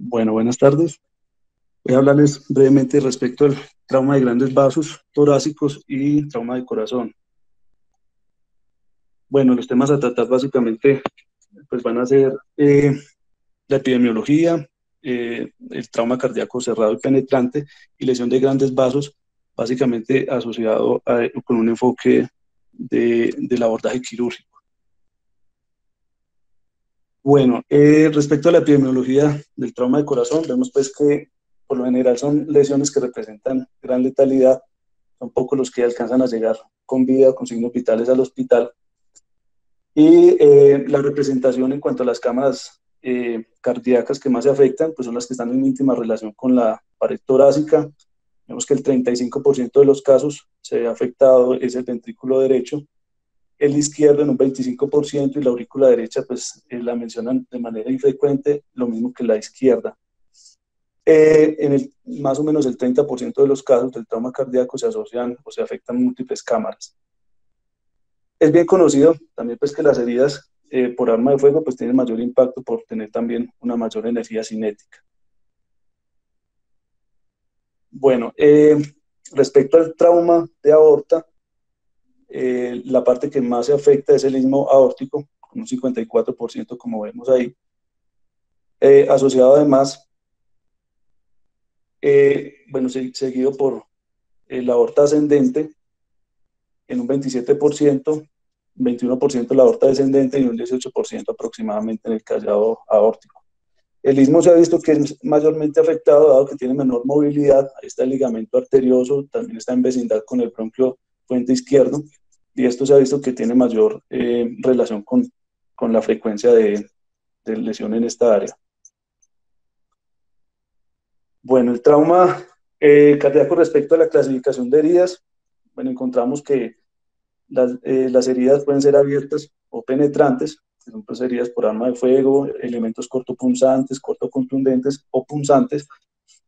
Bueno, buenas tardes. Voy a hablarles brevemente respecto al trauma de grandes vasos torácicos y trauma de corazón. Bueno, los temas a tratar básicamente pues van a ser la epidemiología, el trauma cardíaco cerrado y penetrante y lesión de grandes vasos, básicamente asociado con un enfoque del abordaje quirúrgico. Bueno, respecto a la epidemiología del trauma de corazón, vemos pues que por lo general son lesiones que representan gran letalidad. Son pocos los que alcanzan a llegar con vida, con signos vitales al hospital. Y la representación en cuanto a las cámaras cardíacas que más se afectan, pues son las que están en íntima relación con la pared torácica. Vemos que el 35% de los casos se ve afectado es el ventrículo derecho, el izquierdo en un 25% y la aurícula derecha pues la mencionan de manera infrecuente, lo mismo que la izquierda. Más o menos el 30% de los casos del trauma cardíaco se asocian o se afectan múltiples cámaras. Es bien conocido también pues que las heridas por arma de fuego pues tienen mayor impacto por tener también una mayor energía cinética. Bueno, respecto al trauma de aorta, la parte que más se afecta es el istmo aórtico, con un 54% como vemos ahí, asociado además, bueno, seguido por la aorta ascendente en un 27%, 21% la aorta descendente y un 18% aproximadamente en el callado aórtico. El istmo se ha visto que es mayormente afectado, dado que tiene menor movilidad. Ahí está el ligamento arterioso, también está en vecindad con el bronquio puente izquierdo, y esto se ha visto que tiene mayor relación con la frecuencia de lesión en esta área. Bueno, el trauma cardíaco respecto a la clasificación de heridas, bueno, encontramos que las heridas pueden ser abiertas o penetrantes, que son pues, heridas por arma de fuego, elementos cortopunzantes, cortocontundentes o punzantes.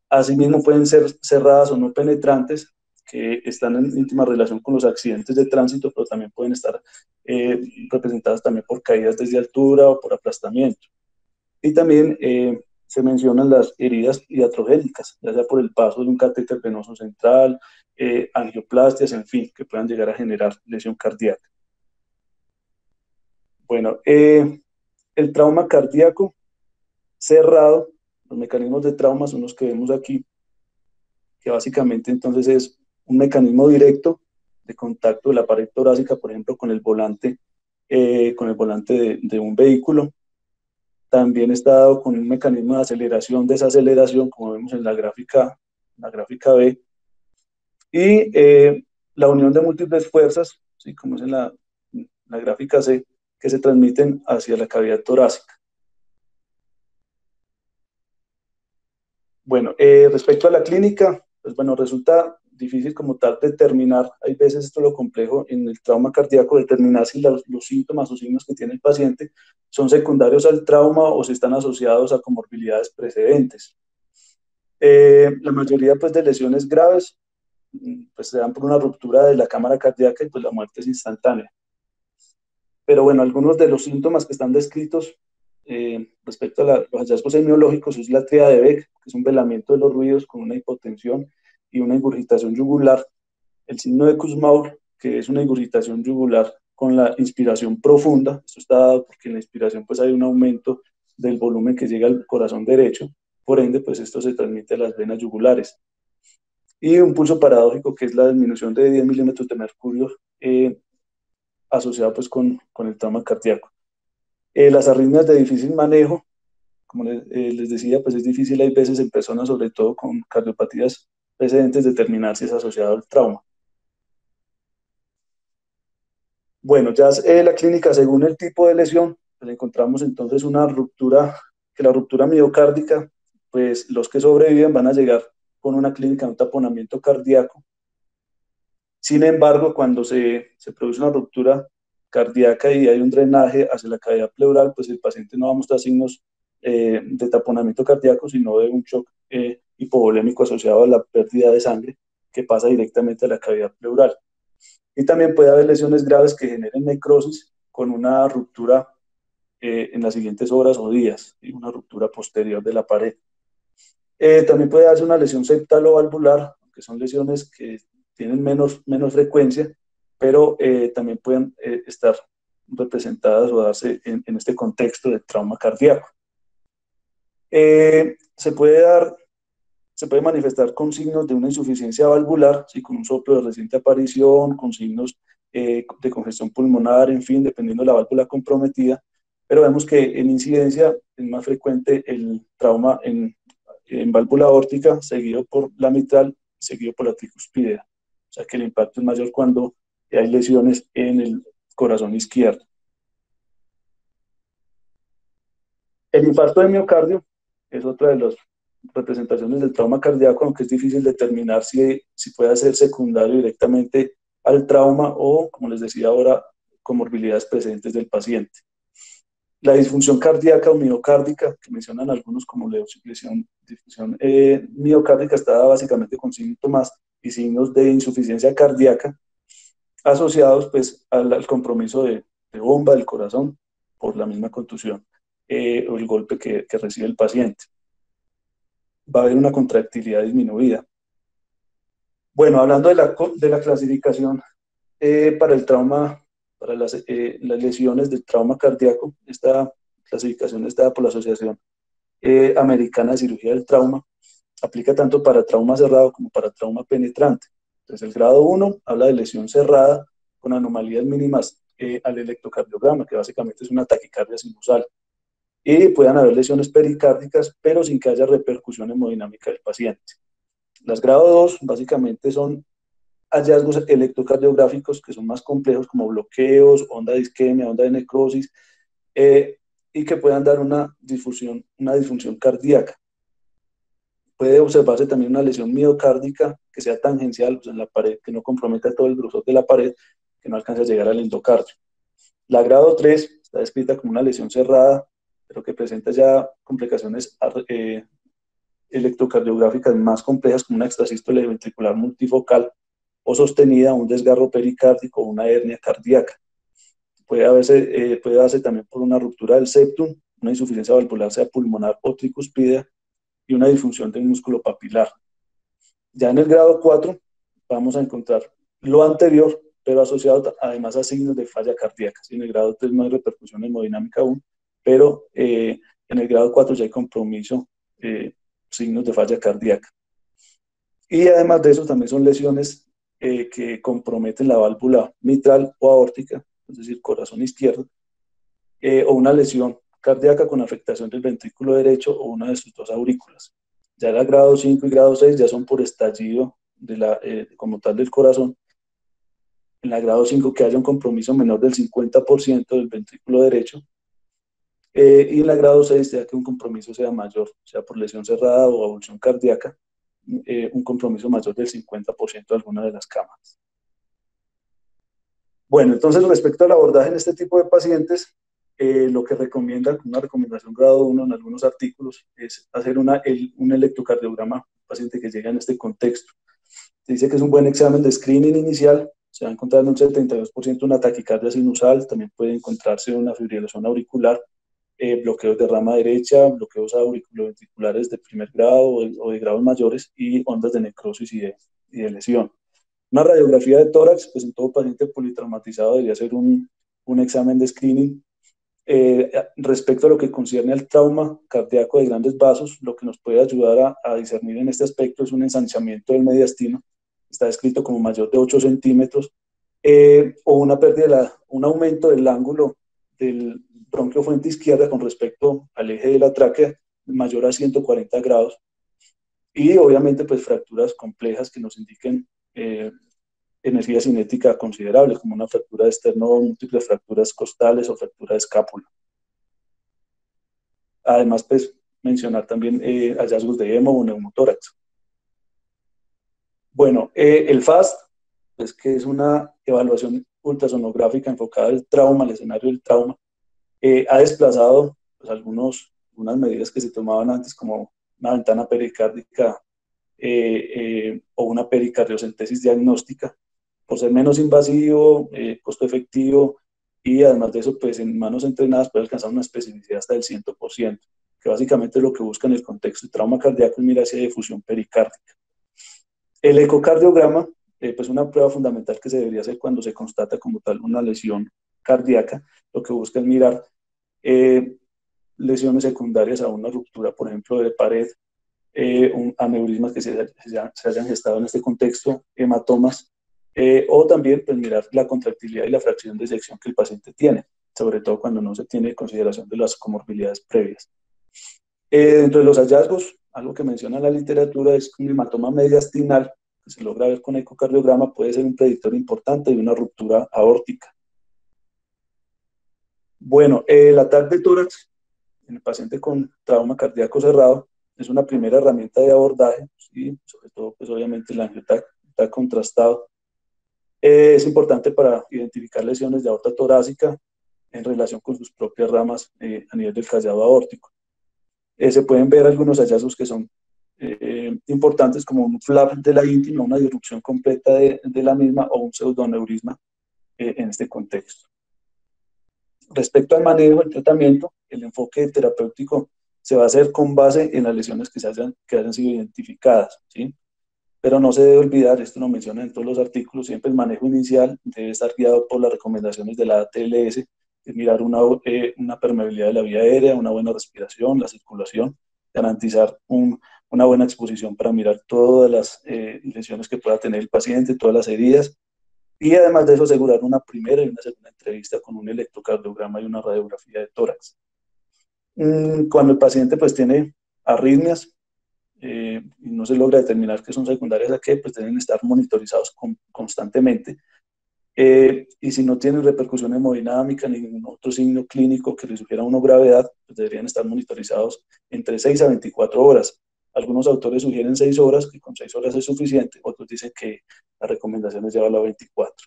Asimismo pueden ser cerradas o no penetrantes, que están en íntima relación con los accidentes de tránsito, pero también pueden estar representadas también por caídas desde altura o por aplastamiento. Y también se mencionan las heridas iatrogénicas, ya sea por el paso de un catéter venoso central, angioplastias, en fin, que puedan llegar a generar lesión cardíaca. Bueno, el trauma cardíaco cerrado, los mecanismos de trauma son los que vemos aquí, que básicamente entonces es un mecanismo directo de contacto de la pared torácica, por ejemplo, con el volante de un vehículo. También está dado con un mecanismo de aceleración, desaceleración, como vemos en la gráfica B. Y la unión de múltiples fuerzas, ¿sí? Como es en la gráfica C, que se transmiten hacia la cavidad torácica. Bueno, respecto a la clínica, pues bueno, resulta difícil como tal determinar, hay veces esto es lo complejo en el trauma cardíaco, determinar si los síntomas o signos que tiene el paciente son secundarios al trauma o si están asociados a comorbilidades precedentes. La mayoría pues, de lesiones graves pues, se dan por una ruptura de la cámara cardíaca y pues la muerte es instantánea. Pero bueno, algunos de los síntomas que están descritos respecto a los hallazgos semiológicos es la tríada de Beck, que es un velamiento de los ruidos con una hipotensión y una ingurgitación yugular. El signo de Kussmaul, que es una ingurgitación yugular con la inspiración profunda. Esto está dado porque en la inspiración pues, hay un aumento del volumen que llega al corazón derecho. Por ende, pues esto se transmite a las venas yugulares. Y un pulso paradójico, que es la disminución de 10 milímetros de mercurio asociado pues, con el trauma cardíaco. Las arritmias de difícil manejo, como les decía, pues es difícil hay veces en personas, sobre todo con cardiopatías precedentes, determinar si es asociado al trauma. Bueno, ya la clínica, según el tipo de lesión, pues encontramos entonces una ruptura, que la ruptura miocárdica, pues los que sobreviven van a llegar con una clínica de un taponamiento cardíaco. Sin embargo, cuando se produce una ruptura cardíaca y hay un drenaje hacia la cavidad pleural, pues el paciente no va a mostrar signos de taponamiento cardíaco, sino de un shock hipovolémico asociado a la pérdida de sangre que pasa directamente a la cavidad pleural. Y también puede haber lesiones graves que generen necrosis con una ruptura en las siguientes horas o días, y una ruptura posterior de la pared. También puede darse una lesión septal o valvular, que son lesiones que tienen menos frecuencia, pero también pueden estar representadas o darse en este contexto de trauma cardíaco. Se puede manifestar con signos de una insuficiencia valvular, ¿sí? Con un soplo de reciente aparición, con signos de congestión pulmonar, en fin, dependiendo de la válvula comprometida, pero vemos que en incidencia es más frecuente el trauma en válvula aórtica, seguido por la mitral, seguido por la tricuspidea. O sea que el impacto es mayor cuando hay lesiones en el corazón izquierdo. El infarto de miocardio es otra de las representaciones del trauma cardíaco, aunque es difícil determinar si puede ser secundario directamente al trauma o, como les decía ahora, comorbilidades presentes del paciente. La disfunción cardíaca o miocárdica, que mencionan algunos como disfunción miocárdica, está básicamente con síntomas y signos de insuficiencia cardíaca asociados pues al compromiso de bomba del corazón por la misma contusión o el golpe que recibe el paciente. Va a haber una contractilidad disminuida. Bueno, hablando de la clasificación para el trauma, para las lesiones del trauma cardíaco, esta clasificación es dada por la Asociación Americana de Cirugía del Trauma, aplica tanto para trauma cerrado como para trauma penetrante. Entonces, el grado 1 habla de lesión cerrada con anomalías mínimas al electrocardiograma, que básicamente es una taquicardia sinusal. Y puedan haber lesiones pericárdicas, pero sin que haya repercusión hemodinámica del paciente. Las grado 2 básicamente son hallazgos electrocardiográficos que son más complejos, como bloqueos, onda de isquemia, onda de necrosis, y que puedan dar una disfunción cardíaca. Puede observarse también una lesión miocárdica que sea tangencial, pues en la pared, que no comprometa todo el grosor de la pared, que no alcance a llegar al endocardio. La grado 3 está descrita como una lesión cerrada, pero que presenta ya complicaciones electrocardiográficas más complejas, como una extrasístole ventricular multifocal o sostenida, un desgarro pericárdico o una hernia cardíaca. Puede darse también por una ruptura del septum, una insuficiencia valvular, sea pulmonar o tricuspidea, y una disfunción del músculo papilar. Ya en el grado 4 vamos a encontrar lo anterior, pero asociado además a signos de falla cardíaca. En el grado 3 no hay repercusión hemodinámica aún, pero en el grado 4 ya hay compromiso, signos de falla cardíaca. Y además de eso también son lesiones que comprometen la válvula mitral o aórtica, es decir, corazón izquierdo, o una lesión cardíaca con afectación del ventrículo derecho o una de sus dos aurículas. Ya el grado 5 y grado 6 ya son por estallido como tal del corazón. En la grado 5 que haya un compromiso menor del 50% del ventrículo derecho. Y en la grado 6 ya que un compromiso sea mayor, sea por lesión cerrada o avulsión cardíaca, un compromiso mayor del 50% de alguna de las cámaras. Bueno, entonces respecto al abordaje en este tipo de pacientes, lo que recomiendan, una recomendación grado 1 en algunos artículos, es hacer un electrocardiograma, un paciente que llega en este contexto. Se dice que es un buen examen de screening inicial, se va a encontrar en un 72% una taquicardia sinusal, también puede encontrarse una fibrilación auricular, bloqueos de rama derecha, bloqueos auriculoventriculares de primer grado o de grados mayores y ondas de necrosis y de lesión. Una radiografía de tórax, pues en todo paciente politraumatizado debería ser un examen de screening. Respecto a lo que concierne al trauma cardíaco de grandes vasos, lo que nos puede ayudar a discernir en este aspecto es un ensanchamiento del mediastino, está descrito como mayor de 8 centímetros, o una pérdida, un aumento del ángulo del bronquio fuente izquierda con respecto al eje de la tráquea mayor a 140 grados, y obviamente pues fracturas complejas que nos indiquen energía cinética considerable, como una fractura de esternón, múltiples fracturas costales o fractura de escápula. Además, pues, mencionar también hallazgos de hemo o neumotórax. Bueno, el FAST, pues, que es una evaluación ultrasonográfica enfocada al trauma, al escenario del trauma, ha desplazado pues, algunas medidas que se tomaban antes, como una ventana pericárdica o una pericardiocentesis diagnóstica, por ser menos invasivo, costo efectivo, y además de eso, pues en manos entrenadas puede alcanzar una especificidad hasta del 100%. que básicamente lo que busca en el contexto de trauma cardíaco es mirar si hay efusión pericárdica. El ecocardiograma, pues una prueba fundamental que se debería hacer cuando se constata como tal una lesión cardíaca, lo que busca es mirar lesiones secundarias a una ruptura, por ejemplo, de pared, aneurismas que se hayan gestado en este contexto, hematomas, o también pues, mirar la contractilidad y la fracción de sección que el paciente tiene, sobre todo cuando no se tiene consideración de las comorbilidades previas. Dentro de los hallazgos, algo que menciona la literatura es que un hematoma mediastinal, que se logra ver con ecocardiograma, puede ser un predictor importante de una ruptura aórtica. Bueno, el TAC de tórax en el paciente con trauma cardíaco cerrado es una primera herramienta de abordaje, ¿sí? Sobre todo, pues obviamente el angioTAC está contrastado. Es importante para identificar lesiones de aorta torácica en relación con sus propias ramas a nivel del callado aórtico. Se pueden ver algunos hallazgos que son importantes, como un flap de la íntima, una disrupción completa de la misma o un pseudoneurisma en este contexto. Respecto al manejo del tratamiento, el enfoque terapéutico se va a hacer con base en las lesiones que hayan sido identificadas, ¿sí? Pero no se debe olvidar, esto lo menciona en todos los artículos, siempre el manejo inicial debe estar guiado por las recomendaciones de la ATLS, es mirar una permeabilidad de la vía aérea, una buena respiración, la circulación, garantizar una buena exposición para mirar todas las lesiones que pueda tener el paciente, todas las heridas, y además de eso asegurar una primera y una segunda entrevista con un electrocardiograma y una radiografía de tórax. Cuando el paciente pues tiene arritmias y no se logra determinar que son secundarias a qué, pues deben estar monitorizados constantemente. Y si no tienen repercusión hemodinámica ni ningún otro signo clínico que les sugiera una gravedad, pues deberían estar monitorizados entre 6 a 24 horas. Algunos autores sugieren 6 horas, que con 6 horas es suficiente, otros dicen que la recomendación es llevarlo a 24.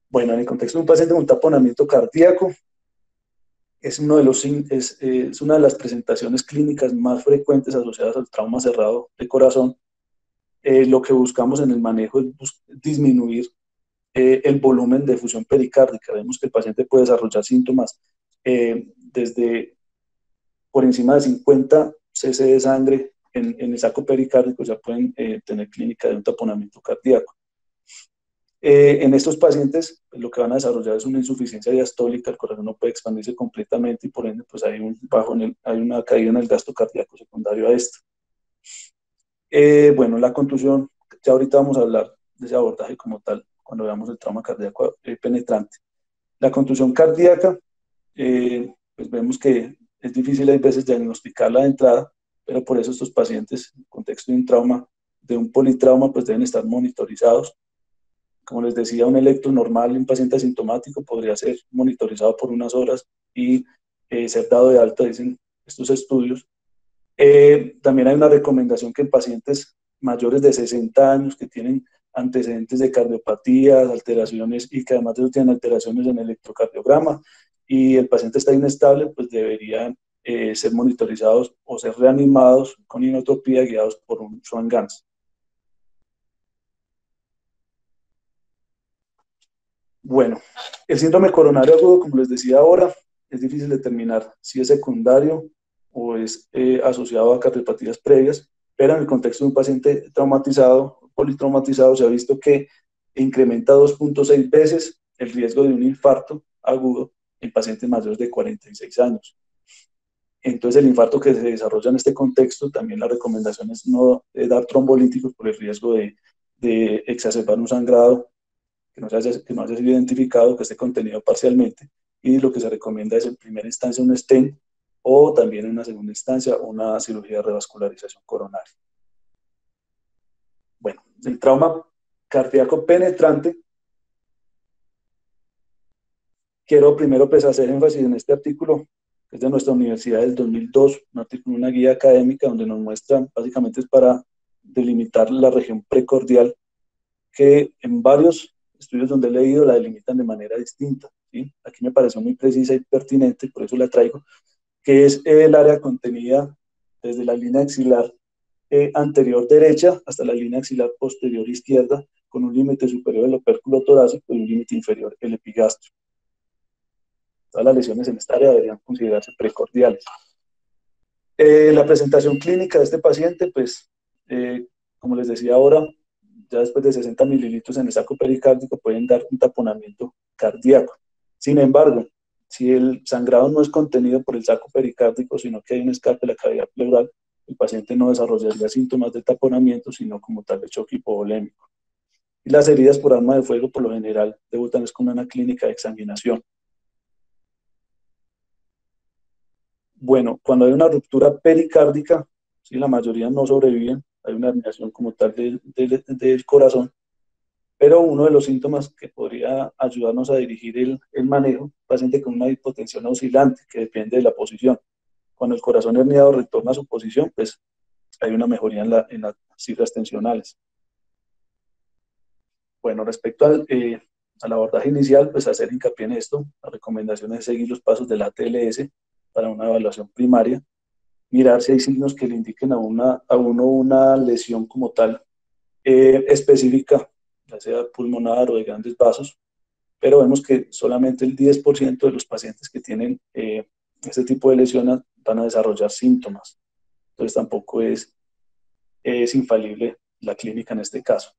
Bueno, en el contexto de un paciente con un taponamiento cardíaco, es una de las presentaciones clínicas más frecuentes asociadas al trauma cerrado de corazón. Lo que buscamos en el manejo es disminuir el volumen de efusión pericárdica. Vemos que el paciente puede desarrollar síntomas desde por encima de 50 cc de sangre en el saco pericárdico, ya pueden tener clínica de un taponamiento cardíaco. En estos pacientes, pues, lo que van a desarrollar es una insuficiencia diastólica, el corazón no puede expandirse completamente y por ende pues, hay una caída en el gasto cardíaco secundario a esto. Bueno, la contusión, ya ahorita vamos a hablar de ese abordaje como tal, cuando veamos el trauma cardíaco penetrante. La contusión cardíaca, pues vemos que es difícil a veces diagnosticarla de entrada, pero por eso estos pacientes, en el contexto de un trauma, de un politrauma, pues deben estar monitorizados. Como les decía, un electro normal en un paciente asintomático podría ser monitorizado por unas horas y ser dado de alta, dicen estos estudios. También hay una recomendación que en pacientes mayores de 60 años que tienen antecedentes de cardiopatías, alteraciones y que además de eso tienen alteraciones en el electrocardiograma y el paciente está inestable, pues deberían ser monitorizados o ser reanimados con inotropía guiados por un Swan-Ganz. Bueno, el síndrome coronario agudo, como les decía ahora, es difícil determinar si es secundario o es asociado a cardiopatías previas, pero en el contexto de un paciente traumatizado, politraumatizado, se ha visto que incrementa 2.6 veces el riesgo de un infarto agudo en pacientes mayores de 46 años. Entonces, el infarto que se desarrolla en este contexto, también la recomendación es no dar trombolíticos por el riesgo de exacerbar un sangrado que no haya sido identificado, que esté contenido parcialmente, y lo que se recomienda es en primera instancia un stent o también en una segunda instancia una cirugía de revascularización coronaria. Bueno, el trauma cardíaco penetrante, quiero primero pues hacer énfasis en este artículo, que es de nuestra universidad del 2002, un artículo, una guía académica donde nos muestran, básicamente es para delimitar la región precordial, que en varios estudios donde he leído la delimitan de manera distinta, ¿sí? Aquí me pareció muy precisa y pertinente, por eso la traigo, que es el área contenida desde la línea axilar anterior derecha hasta la línea axilar posterior izquierda, con un límite superior del opérculo torácico y un límite inferior el epigastrio. Todas las lesiones en esta área deberían considerarse precordiales. La presentación clínica de este paciente, pues, como les decía ahora, ya después de 60 mililitros en el saco pericárdico pueden dar un taponamiento cardíaco. Sin embargo, si el sangrado no es contenido por el saco pericárdico, sino que hay un escape de la cavidad pleural, el paciente no desarrollaría síntomas de taponamiento, sino como tal de choque hipovolémico. Y las heridas por arma de fuego, por lo general, debutan es con una clínica de exsanguinación. Bueno, cuando hay una ruptura pericárdica, ¿sí? La mayoría no sobreviven, hay una herniación como tal del corazón, pero uno de los síntomas que podría ayudarnos a dirigir el manejo, paciente con una hipotensión oscilante, que depende de la posición. Cuando el corazón herniado retorna a su posición, pues hay una mejoría en las cifras tensionales. Bueno, respecto al abordaje inicial, pues hacer hincapié en esto. La recomendación es seguir los pasos del ATLS para una evaluación primaria, mirar si hay signos que le indiquen a uno una lesión como tal específica, ya sea pulmonar o de grandes vasos, pero vemos que solamente el 10% de los pacientes que tienen este tipo de lesiones van a desarrollar síntomas. Entonces tampoco es infalible la clínica en este caso.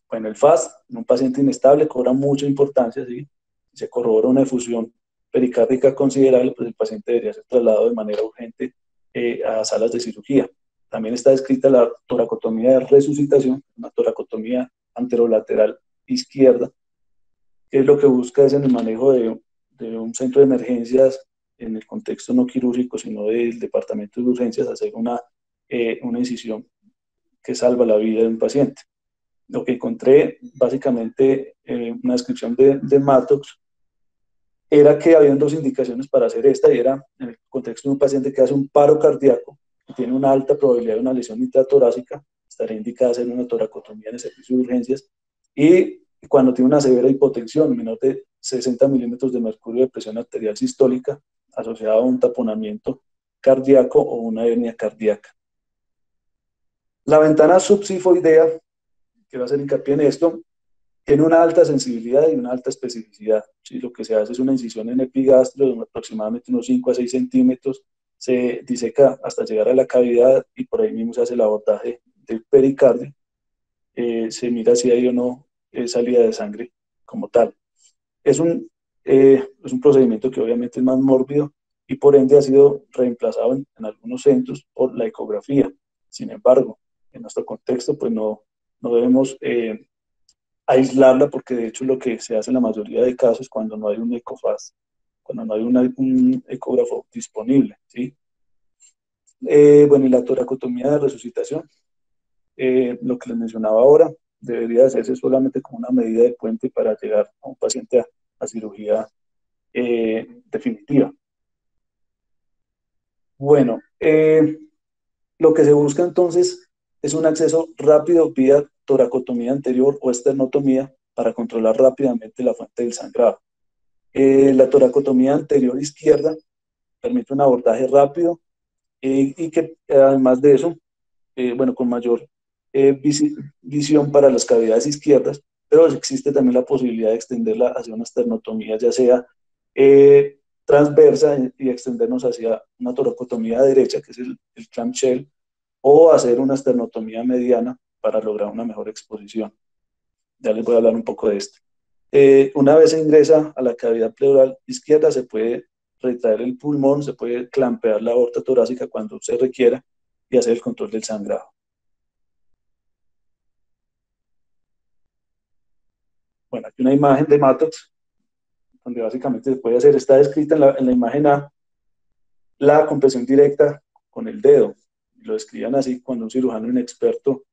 Bueno, el FAST en un paciente inestable cobra mucha importancia, ¿sí? Si se corrobora una efusión pericárdica considerable, pues el paciente debería ser trasladado de manera urgente a salas de cirugía. También está descrita la toracotomía de resucitación, una toracotomía anterolateral izquierda, que es lo que busca es en el manejo de un centro de emergencias en el contexto no quirúrgico, sino del departamento de urgencias, hacer una incisión que salva la vida de un paciente. Lo que encontré, básicamente, una descripción de Mattox, era que habían dos indicaciones para hacer esta, y era en el contexto de un paciente que hace un paro cardíaco, que tiene una alta probabilidad de una lesión intratorácica, estaría indicada hacer una toracotomía en el servicio de urgencias, y cuando tiene una severa hipotensión, menor de 60 milímetros de mercurio de presión arterial sistólica, asociada a un taponamiento cardíaco o una hernia cardíaca. La ventana subsifoidea, quiero hacer hincapié en esto, tiene una alta sensibilidad y una alta especificidad. ¿Sí? Lo que se hace es una incisión en epigastrio de aproximadamente unos 5 a 6 centímetros, se diseca hasta llegar a la cavidad y por ahí mismo se hace el abordaje del pericardio. Se mira si hay o no salida de sangre como tal. Es un procedimiento que obviamente es más mórbido y por ende ha sido reemplazado en algunos centros por la ecografía. Sin embargo, en nuestro contexto, pues no debemos aislarla, porque de hecho lo que se hace en la mayoría de casos cuando no hay un ecofast, cuando no hay un ecógrafo disponible, ¿sí? Bueno, y la toracotomía de resucitación, lo que les mencionaba ahora, debería hacerse solamente como una medida de puente para llegar a un paciente a cirugía definitiva. Bueno, lo que se busca entonces es un acceso rápido vía toracotomía anterior o esternotomía para controlar rápidamente la fuente del sangrado. La toracotomía anterior izquierda permite un abordaje rápido y que además de eso, bueno, con mayor visión para las cavidades izquierdas, pero existe también la posibilidad de extenderla hacia una esternotomía, ya sea transversa y extendernos hacia una toracotomía derecha, que es el clamshell, o hacer una esternotomía mediana para lograr una mejor exposición. Ya les voy a hablar un poco de esto. Una vez se ingresa a la cavidad pleural izquierda, se puede retraer el pulmón, se puede clampear la aorta torácica cuando se requiera y hacer el control del sangrado. Bueno, aquí una imagen de Mattox, donde básicamente se puede hacer, está descrita en la imagen A, la compresión directa con el dedo. Lo describan así cuando un cirujano inexperto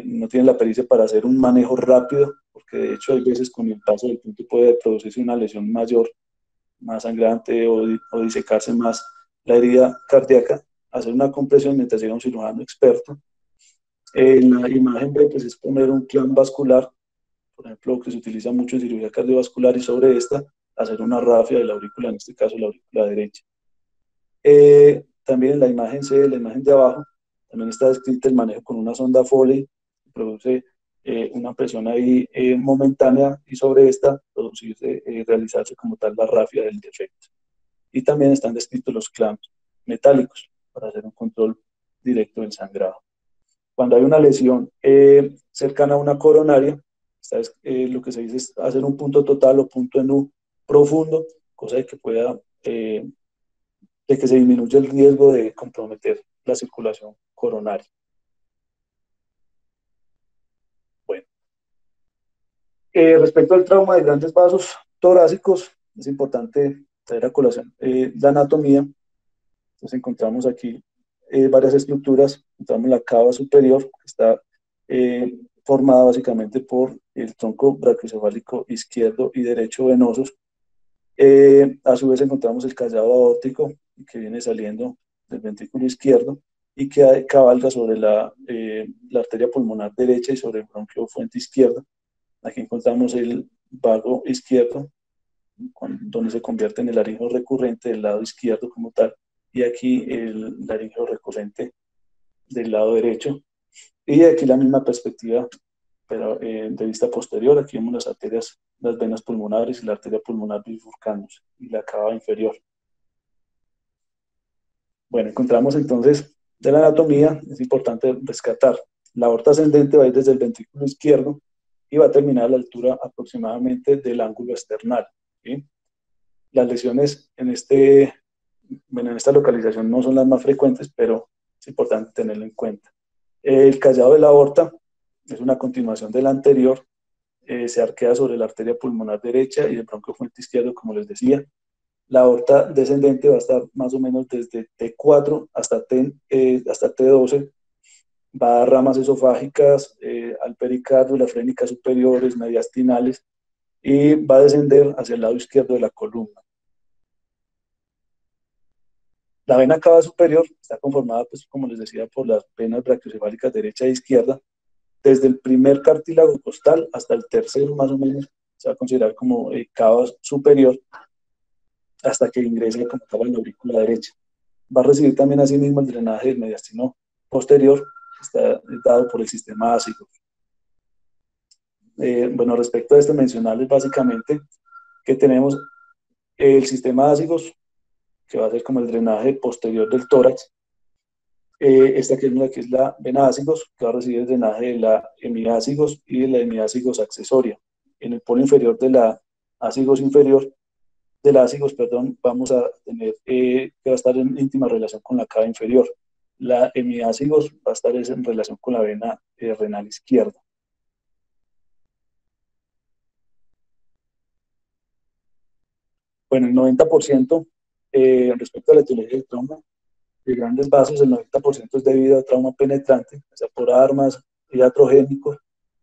no tiene la pericia para hacer un manejo rápido, porque de hecho hay veces con el paso del tiempo puede producirse una lesión mayor, más sangrante o disecarse más la herida cardíaca, hacer una compresión mientras llega un cirujano experto. La imagen B pues, es poner un clamp vascular, por ejemplo, que se utiliza mucho en cirugía cardiovascular, y sobre esta hacer una rafia de la aurícula, en este caso la aurícula derecha. También en la imagen C, la imagen de abajo, también está descrito el manejo con una sonda Foley, que produce una presión ahí momentánea y sobre esta realizarse como tal la rafia del defecto. Y también están descritos los clamps metálicos para hacer un control directo del sangrado. Cuando hay una lesión cercana a una coronaria, lo que se dice es hacer un punto total o punto en U profundo, cosa de que pueda, de que se disminuya el riesgo de comprometer la circulación coronaria. Bueno, respecto al trauma de grandes vasos torácicos, es importante traer a colación la anatomía. Entonces encontramos aquí varias estructuras. Encontramos la cava superior, que está formada básicamente por el tronco brachiocefálico izquierdo y derecho venosos. A su vez encontramos el callado aórtico, que viene saliendo del ventrículo izquierdo y que cabalga sobre la arteria pulmonar derecha y sobre el bronquio fuente izquierda. Aquí encontramos el vago izquierdo, donde se convierte en el laringeo recurrente del lado izquierdo como tal, y aquí el laringeo recurrente del lado derecho. Y aquí la misma perspectiva, pero de vista posterior. Aquí vemos las arterias, las venas pulmonares y la arteria pulmonar bifurcándose y la cava inferior. Bueno, encontramos entonces de la anatomía, es importante rescatar. La aorta ascendente va a ir desde el ventrículo izquierdo y va a terminar a la altura aproximadamente del ángulo esternal, ¿sí? Las lesiones en esta localización no son las más frecuentes, pero es importante tenerlo en cuenta. El callado de la aorta es una continuación del anterior, se arquea sobre la arteria pulmonar derecha y el bronquio fuente izquierdo, como les decía. La aorta descendente va a estar más o menos desde T4 hasta T12, va a dar ramas esofágicas al pericardio, las frénicas superiores, mediastinales, y va a descender hacia el lado izquierdo de la columna. La vena cava superior está conformada, pues, como les decía, por las venas brachiocefálicas derecha e izquierda. Desde el primer cartílago costal hasta el tercero, más o menos, se va a considerar como cava superior, hasta que ingrese como tal en la aurícula derecha. Va a recibir también asimismo el drenaje del mediastino posterior, que está dado por el sistema ácido. Bueno, respecto a esto, mencionarles básicamente que tenemos el sistema ácido, que va a ser como el drenaje posterior del tórax. Esta que es la vena ácigos, que va a recibir el drenaje de la hemiácigos y de la hemiácigos accesoria. En el polo inferior de la ácigos inferior, vamos a tener que va a estar en íntima relación con la cava inferior. La hemiácigos va a estar en relación con la vena renal izquierda. Bueno, el 90% respecto a la etiología del trauma de grandes vasos, el 90% es debido a trauma penetrante, o sea, por armas iatrogénicos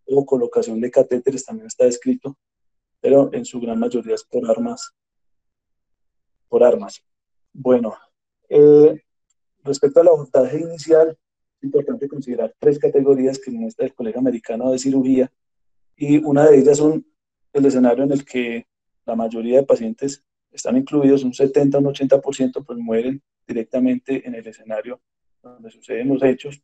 o colocación de catéteres, también está descrito, pero en su gran mayoría es por armas. Bueno, respecto al abordaje inicial, es importante considerar tres categorías que muestra el Colegio Americano de Cirugía, y una de ellas son el escenario en el que la mayoría de pacientes están incluidos, un 70 o un 80%, pues mueren directamente en el escenario donde suceden los hechos.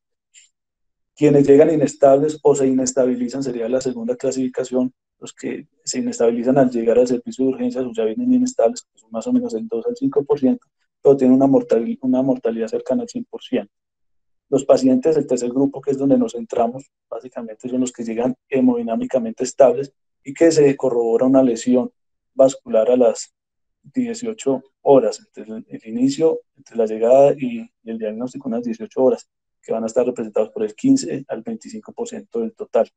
Quienes llegan inestables o se inestabilizan sería la segunda clasificación. Los que se inestabilizan al llegar al servicio de urgencias o ya vienen inestables, que son más o menos el 2 al 5%, pero tienen una mortalidad cercana al 100%. Los pacientes del tercer grupo, que es donde nos centramos, básicamente son los que llegan hemodinámicamente estables y que se corrobora una lesión vascular a las 18 horas, entre el inicio, entre la llegada y el diagnóstico, unas 18 horas, que van a estar representados por el 15 al 25% del total,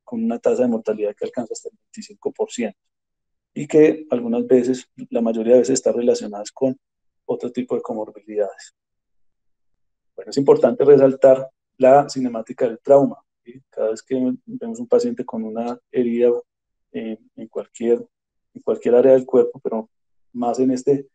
con una tasa de mortalidad que alcanza hasta el 25%, y que algunas veces, la mayoría de veces, está relacionadas con otro tipo de comorbilidades. Bueno, es importante resaltar la cinemática del trauma, ¿sí? Cada vez que vemos un paciente con una herida en cualquier área del cuerpo, pero más en este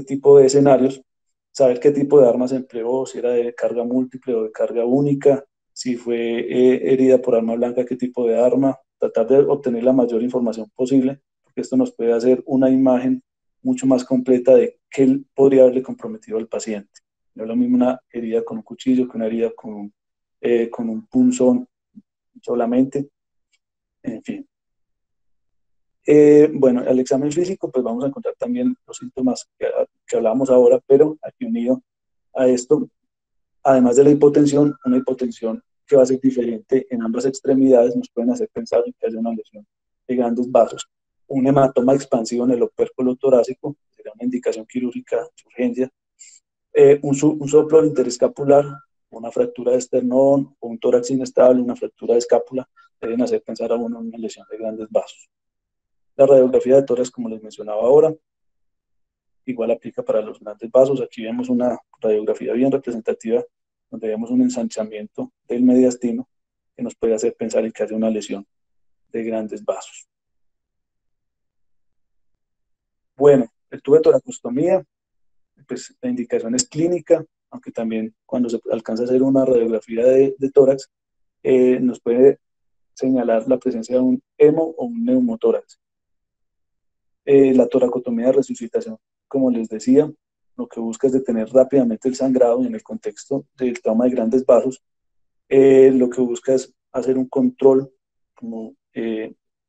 tipo de escenarios, saber qué tipo de armas empleó, si era de carga múltiple o de carga única, si fue herida por arma blanca, qué tipo de arma, tratar de obtener la mayor información posible, porque esto nos puede hacer una imagen mucho más completa de qué podría haberle comprometido al paciente. No es lo mismo una herida con un cuchillo que una herida con un punzón solamente. en fin. Bueno, al examen físico, pues vamos a encontrar también los síntomas que hablábamos ahora, pero aquí unido a esto, además de la hipotensión, una hipotensión que va a ser diferente en ambas extremidades nos pueden hacer pensar en que haya una lesión de grandes vasos. Un hematoma expansivo en el opérculo torácico sería una indicación quirúrgica de urgencia. Un soplo interescapular, una fractura de esternón o un tórax inestable, una fractura de escápula, deben hacer pensar a uno en una lesión de grandes vasos. La radiografía de tórax, como les mencionaba ahora, igual aplica para los grandes vasos. Aquí vemos una radiografía bien representativa donde vemos un ensanchamiento del mediastino que nos puede hacer pensar en que haya una lesión de grandes vasos. Bueno, el tubo de toracostomía, pues la indicación es clínica, aunque también cuando se alcanza a hacer una radiografía de tórax, nos puede señalar la presencia de un hemo o un neumotórax. La toracotomía de resucitación, como les decía, lo que busca es detener rápidamente el sangrado y en el contexto del trauma de grandes vasos, lo que busca es hacer un control como,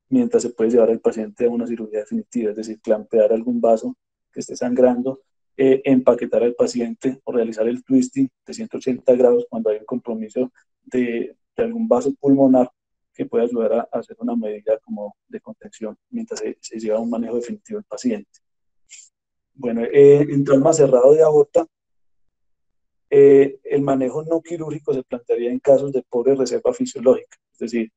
mientras se puede llevar al paciente a una cirugía definitiva, es decir, clampear algún vaso que esté sangrando, empaquetar al paciente o realizar el twisting de 180 grados cuando hay un compromiso de algún vaso pulmonar que puede ayudar a hacer una medida como de contención mientras se lleva a un manejo definitivo del paciente. Bueno, en trauma cerrado de aorta, el manejo no quirúrgico se plantearía en casos de pobre reserva fisiológica, es decir,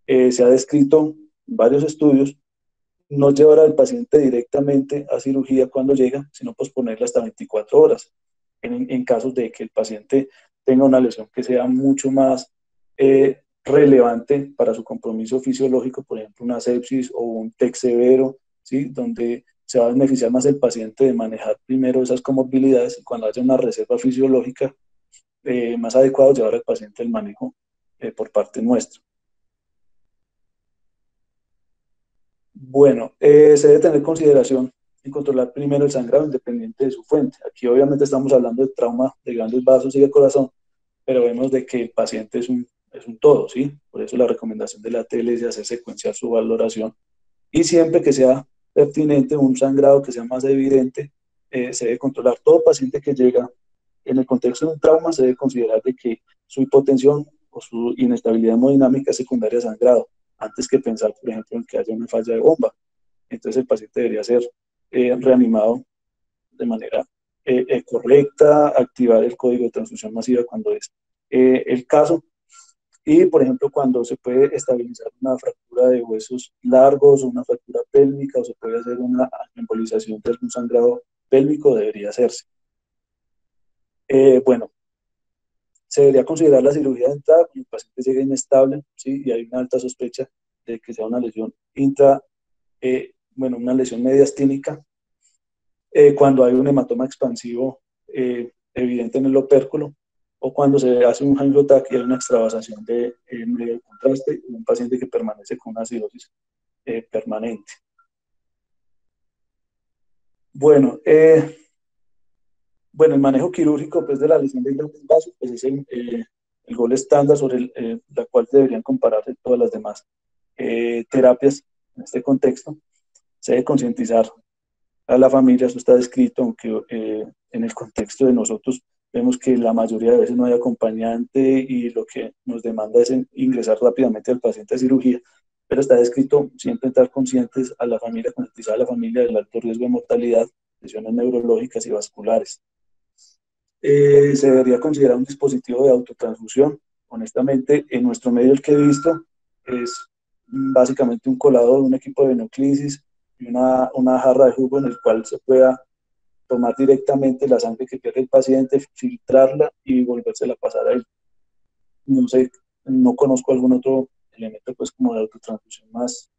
se ha descrito en varios estudios no llevar al paciente directamente a cirugía cuando llega, sino posponerla hasta 24 horas, en casos de que el paciente tenga una lesión que sea mucho más relevante para su compromiso fisiológico, por ejemplo, una sepsis o un TEC severo, ¿sí? Donde se va a beneficiar más el paciente de manejar primero esas comorbilidades y cuando haya una reserva fisiológica más adecuado llevar al paciente el manejo por parte nuestra. Bueno, se debe tener consideración en controlar primero el sangrado independiente de su fuente. Aquí obviamente estamos hablando de trauma de grandes vasos y de corazón, pero vemos de que el paciente es un todo, ¿sí? Por eso la recomendación de la tele es hacer secuenciar su valoración y siempre que sea pertinente un sangrado que sea más evidente, se debe controlar. Todo paciente que llega en el contexto de un trauma se debe considerar de que su hipotensión o su inestabilidad hemodinámica es secundaria a sangrado, antes que pensar, por ejemplo, en que haya una falla de bomba. Entonces el paciente debería ser reanimado de manera correcta, activar el código de transfusión masiva cuando es el caso. Y, por ejemplo, cuando se puede estabilizar una fractura de huesos largos o una fractura pélvica o se puede hacer una embolización de algún sangrado pélvico, debería hacerse. Bueno, se debería considerar la cirugía de entrada cuando el paciente llegue inestable, ¿sí? Y hay una alta sospecha de que sea una lesión una lesión mediastínica, cuando hay un hematoma expansivo evidente en el opérculo, o cuando se hace un angiotac y hay una extravasación de medio de contraste en un paciente que permanece con una cirrosis permanente. Bueno, el manejo quirúrgico pues, de la lesión de grandes vasos pues, es el gol estándar sobre la cual deberían compararse todas las demás terapias en este contexto. Se debe concientizar a la familia, eso está descrito, aunque en el contexto de nosotros vemos que la mayoría de veces no hay acompañante y lo que nos demanda es ingresar rápidamente al paciente a cirugía, pero está descrito siempre estar conscientes a la familia, concientizar a la familia del alto riesgo de mortalidad, lesiones neurológicas y vasculares. Se debería considerar un dispositivo de autotransfusión. Honestamente, en nuestro medio el que he visto es básicamente un colador, un equipo de venoclisis y una jarra de jugo en el cual se pueda tomar directamente la sangre que pierde el paciente, filtrarla y volvérsela a pasar a él. No sé, no conozco algún otro elemento pues como de autotransfusión más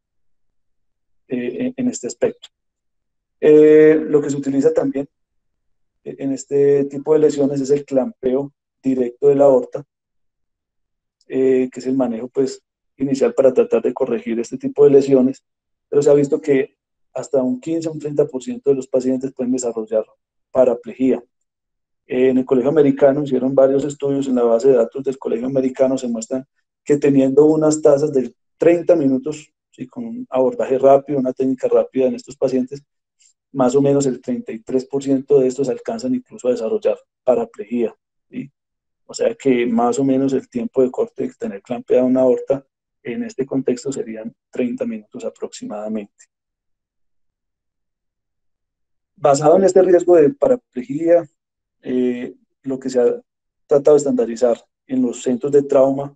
en este aspecto. Lo que se utiliza también en este tipo de lesiones es el clampeo directo de la aorta, que es el manejo pues, inicial para tratar de corregir este tipo de lesiones, pero se ha visto que hasta un 15 o un 30% de los pacientes pueden desarrollar paraplegia. En el Colegio Americano hicieron varios estudios en la base de datos del Colegio Americano, se muestran que teniendo unas tasas del 30 minutos, ¿sí? Con un abordaje rápido, una técnica rápida en estos pacientes, más o menos el 33% de estos alcanzan incluso a desarrollar paraplegia, ¿sí? O sea que más o menos el tiempo de corte de tener clampeada una aorta en este contexto serían 30 minutos aproximadamente. Basado en este riesgo de paraplegia, lo que se ha tratado de estandarizar en los centros de trauma,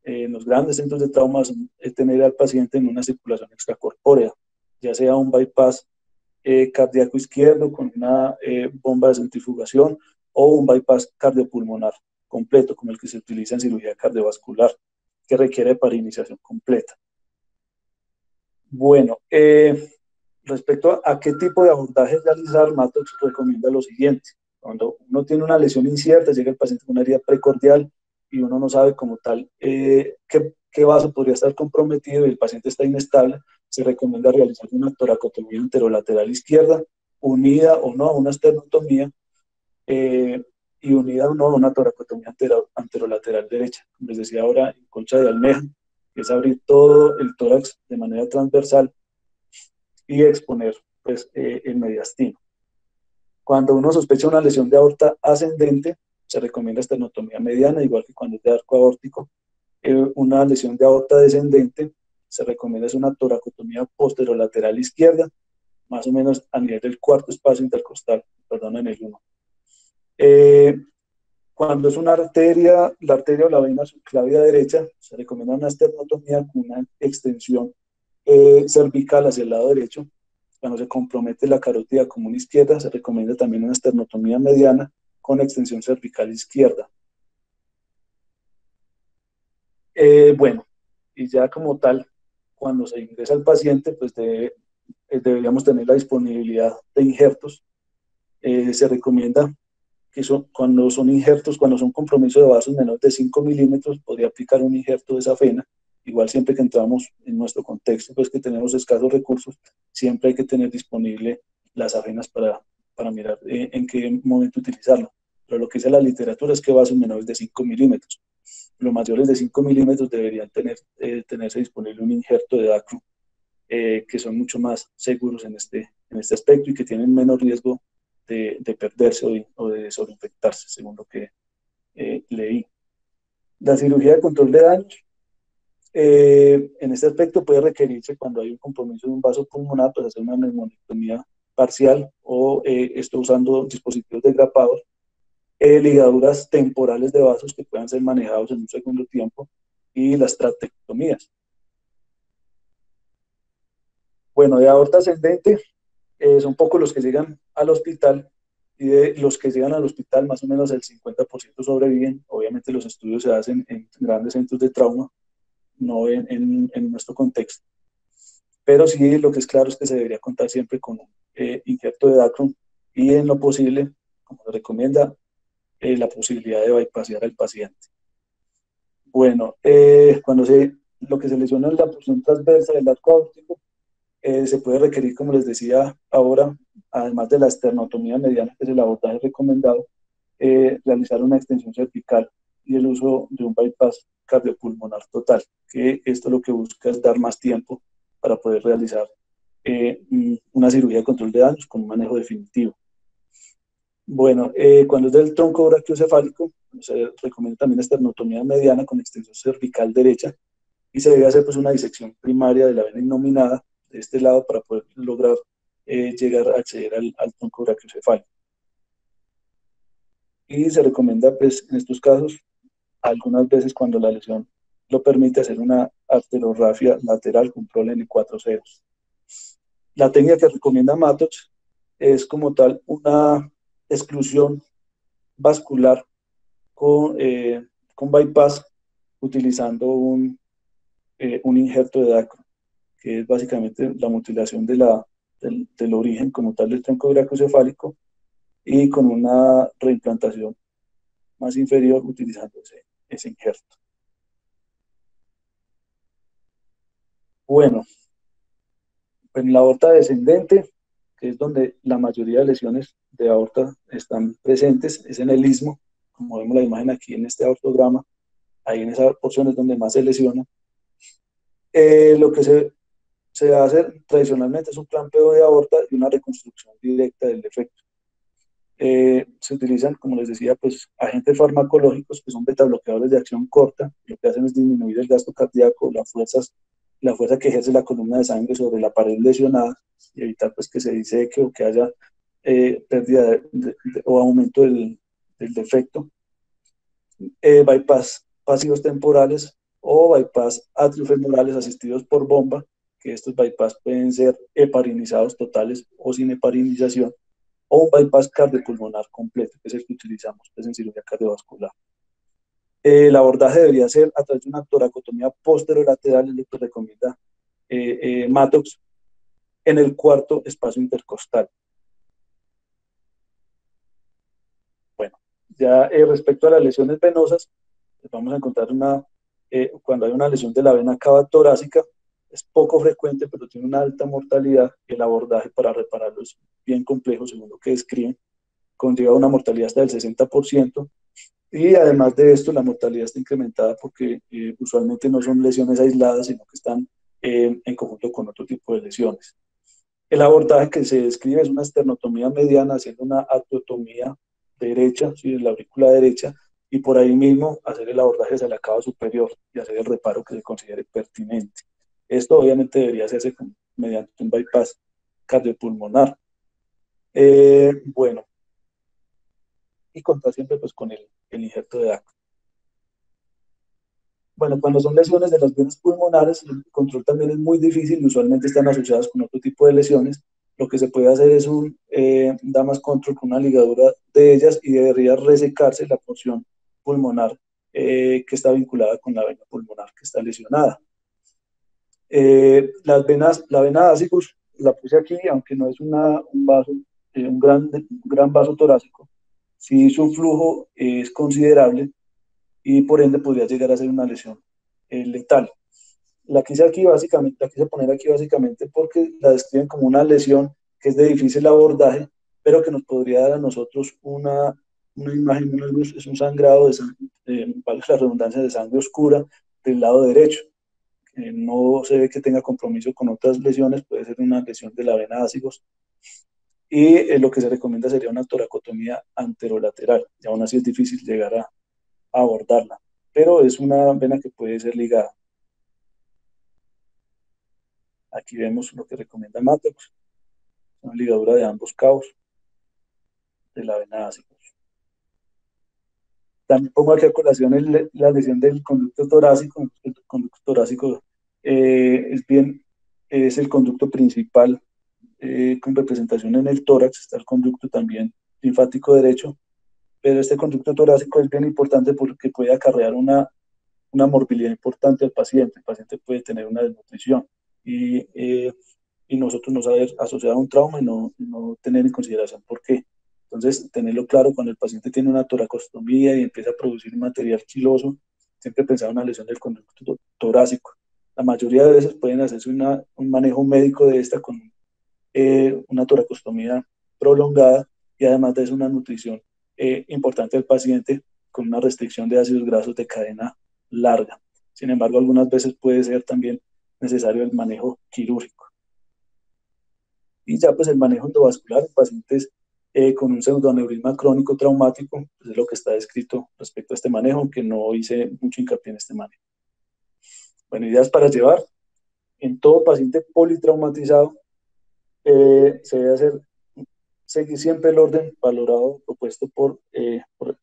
en los grandes centros de trauma, es tener al paciente en una circulación extracorpórea, ya sea un bypass cardíaco izquierdo con una bomba de centrifugación o un bypass cardiopulmonar completo, como el que se utiliza en cirugía cardiovascular, que requiere pariniciación completa. Bueno, respecto a qué tipo de abordaje realizar, Mattox recomienda lo siguiente. Cuando uno tiene una lesión incierta, llega el paciente con una herida precordial y uno no sabe como tal qué vaso podría estar comprometido y el paciente está inestable, se recomienda realizar una toracotomía anterolateral izquierda, unida o no a una esternotomía y unida o no a una toracotomía anterolateral derecha. Como les decía ahora, en concha de almeja, que es abrir todo el tórax de manera transversal y exponer pues, el mediastino. Cuando uno sospecha una lesión de aorta ascendente, se recomienda esternotomía mediana, igual que cuando es de arco aórtico. Una lesión de aorta descendente, se recomienda una toracotomía posterolateral izquierda, más o menos a nivel del cuarto espacio intercostal, perdón, en el 1. Cuando es una arteria, la arteria o la vena subclavia derecha, se recomienda una esternotomía con una extensión cervical hacia el lado derecho. Cuando se compromete la carótida común izquierda, se recomienda también una esternotomía mediana con extensión cervical izquierda. Bueno, y ya como tal, cuando se ingresa al paciente, pues deberíamos tener la disponibilidad de injertos. Se recomienda que cuando son injertos, cuando son compromisos de vasos menores de 5 milímetros, podría aplicar un injerto de safena. Igual siempre que entramos en nuestro contexto, pues que tenemos escasos recursos, siempre hay que tener disponible las safenas para mirar en qué momento utilizarlo. Pero lo que dice la literatura es que vasos menores de 5 milímetros. Los mayores de 5 milímetros deberían tenerse disponible un injerto de dacro, que son mucho más seguros en este aspecto y que tienen menos riesgo de perderse o de sobreinfectarse, según lo que leí. La cirugía de control de daños, en este aspecto puede requerirse cuando hay un compromiso de un vaso pulmonar, pues hacer una neumonectomía parcial o esto usando dispositivos desgrapados, ligaduras temporales de vasos que puedan ser manejados en un segundo tiempo y las tractectomías. Bueno, de aorta ascendente, son pocos los que llegan al hospital y de los que llegan al hospital más o menos el 50% sobreviven. Obviamente los estudios se hacen en grandes centros de trauma, no en nuestro contexto. Pero sí, lo que es claro es que se debería contar siempre con un injerto de Dacron y en lo posible, como se recomienda, la posibilidad de bypassear al paciente. Bueno, cuando lo que se lesiona es la porción transversa del arco aórtico, se puede requerir, como les decía ahora, además de la esternotomía mediana, que es el abordaje recomendado, realizar una extensión cervical y el uso de un bypass cardiopulmonar total, que esto lo que busca es dar más tiempo para poder realizar una cirugía de control de daños con un manejo definitivo. Bueno, cuando es del tronco brachiocefálico, se recomienda también esternotomía mediana con extensión cervical derecha y se debe hacer pues una disección primaria de la vena innominada de este lado para poder lograr llegar a acceder al tronco brachiocefálico. Y se recomienda pues en estos casos, algunas veces cuando la lesión lo permite, hacer una arterografía lateral con ProLen 4 ceros. La técnica que recomienda Mattox es como tal una exclusión vascular con bypass utilizando un injerto de Dacron, que es básicamente la mutilación del origen como tal del tronco brachiocefálico y con una reimplantación más inferior utilizando ese injerto. Bueno, pues en la aorta descendente, que es donde la mayoría de lesiones de aorta están presentes, es en el istmo, como vemos la imagen aquí en este aortograma, ahí en esa porción es donde más se lesiona. Lo que se hace tradicionalmente es un clampeo de aorta y una reconstrucción directa del defecto. Se utilizan, como les decía, pues agentes farmacológicos que son betabloqueadores de acción corta. Lo que hacen es disminuir el gasto cardíaco, la fuerza que ejerce la columna de sangre sobre la pared lesionada y evitar pues que se diseque o que haya pérdida o aumento del defecto. Bypass pasivos temporales o bypass atriofemorales asistidos por bomba, que estos bypass pueden ser heparinizados totales o sin heparinización, o un bypass cardiopulmonar completo, que es el que utilizamos pues, en cirugía cardiovascular. El abordaje debería ser a través de una toracotomía posterolateral, es lo que recomienda Mattox, en el cuarto espacio intercostal. Bueno, ya respecto a las lesiones venosas, vamos a encontrar cuando hay una lesión de la vena cava torácica, es poco frecuente, pero tiene una alta mortalidad y el abordaje para repararlo es bien complejo, según lo que describen, conlleva una mortalidad hasta del 60%, y además de esto, la mortalidad está incrementada porque usualmente no son lesiones aisladas, sino que están en conjunto con otro tipo de lesiones. El abordaje que se describe es una esternotomía mediana, haciendo una artrotomía derecha, ¿sí? En la aurícula derecha, y por ahí mismo hacer el abordaje hacia la cava superior y hacer el reparo que se considere pertinente. Esto obviamente debería hacerse mediante un bypass cardiopulmonar. Bueno, y contar siempre pues con el injerto de DAC. Bueno, cuando son lesiones de las venas pulmonares, el control también es muy difícil y usualmente están asociadas con otro tipo de lesiones. Lo que se puede hacer es un Damas control con una ligadura de ellas y debería resecarse la porción pulmonar que está vinculada con la vena pulmonar que está lesionada. La venaásicus la puse aquí, aunque no es un vaso, un gran vaso torácico. Si su flujo es considerable, y por ende podría llegar a ser una lesión letal. La quise poner aquí básicamente porque la describen como una lesión que es de difícil abordaje, pero que nos podría dar a nosotros una imagen, una luz, es un sangrado vale la redundancia, de sangre oscura del lado derecho. No se ve que tenga compromiso con otras lesiones, puede ser una lesión de la vena ácigos, y lo que se recomienda sería una toracotomía anterolateral, y aún así es difícil llegar a abordarla, pero es una vena que puede ser ligada. Aquí vemos lo que recomienda Mattox, una ligadura de ambos cabos de la vena ácido. También pongo aquí a colación la lesión del conducto torácico. El conducto torácico es el conducto principal con representación en el tórax, está el conducto también linfático derecho, pero este conducto torácico es bien importante porque puede acarrear una morbilidad importante al paciente. El paciente puede tener una desnutrición y nosotros no saber asociar a un trauma y no tener en consideración por qué. Entonces, tenerlo claro cuando el paciente tiene una toracostomía y empieza a producir material quiloso, siempre pensar en una lesión del conducto torácico. La mayoría de veces pueden hacerse un manejo médico de esta con una toracostomía prolongada y además de eso una nutrición importante del paciente con una restricción de ácidos grasos de cadena larga. Sin embargo, algunas veces puede ser también necesario el manejo quirúrgico. Y ya pues el manejo endovascular en pacientes con un pseudoaneurisma crónico traumático, pues es lo que está descrito respecto a este manejo, aunque no hice mucho hincapié en este manejo. Bueno, ideas para llevar. En todo paciente politraumatizado se debe seguir siempre el orden valorado propuesto por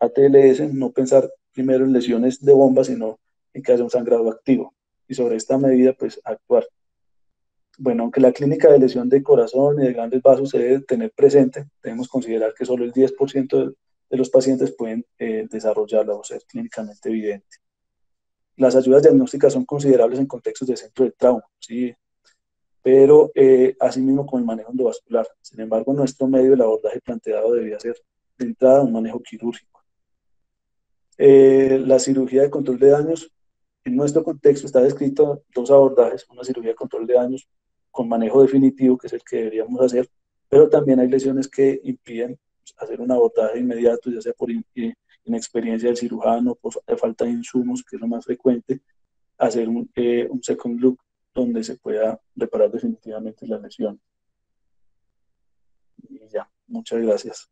ATLS, no pensar primero en lesiones de bomba, sino en que haya un sangrado activo. Y sobre esta medida, pues actuar. Bueno, aunque la clínica de lesión de corazón y de grandes vasos se debe tener presente, debemos considerar que solo el 10% de los pacientes pueden desarrollarla o ser clínicamente evidente. Las ayudas diagnósticas son considerables en contextos de centro de trauma, ¿sí? Pero asimismo con el manejo endovascular. Sin embargo, nuestro medio, el abordaje planteado debía ser de entrada un manejo quirúrgico. La cirugía de control de daños, en nuestro contexto está descrito dos abordajes, una cirugía de control de daños con manejo definitivo, que es el que deberíamos hacer, pero también hay lesiones que impiden hacer un abordaje inmediato, ya sea por inexperiencia del cirujano, por falta de insumos, que es lo más frecuente, hacer un second look donde se pueda reparar definitivamente la lesión. Y ya, muchas gracias.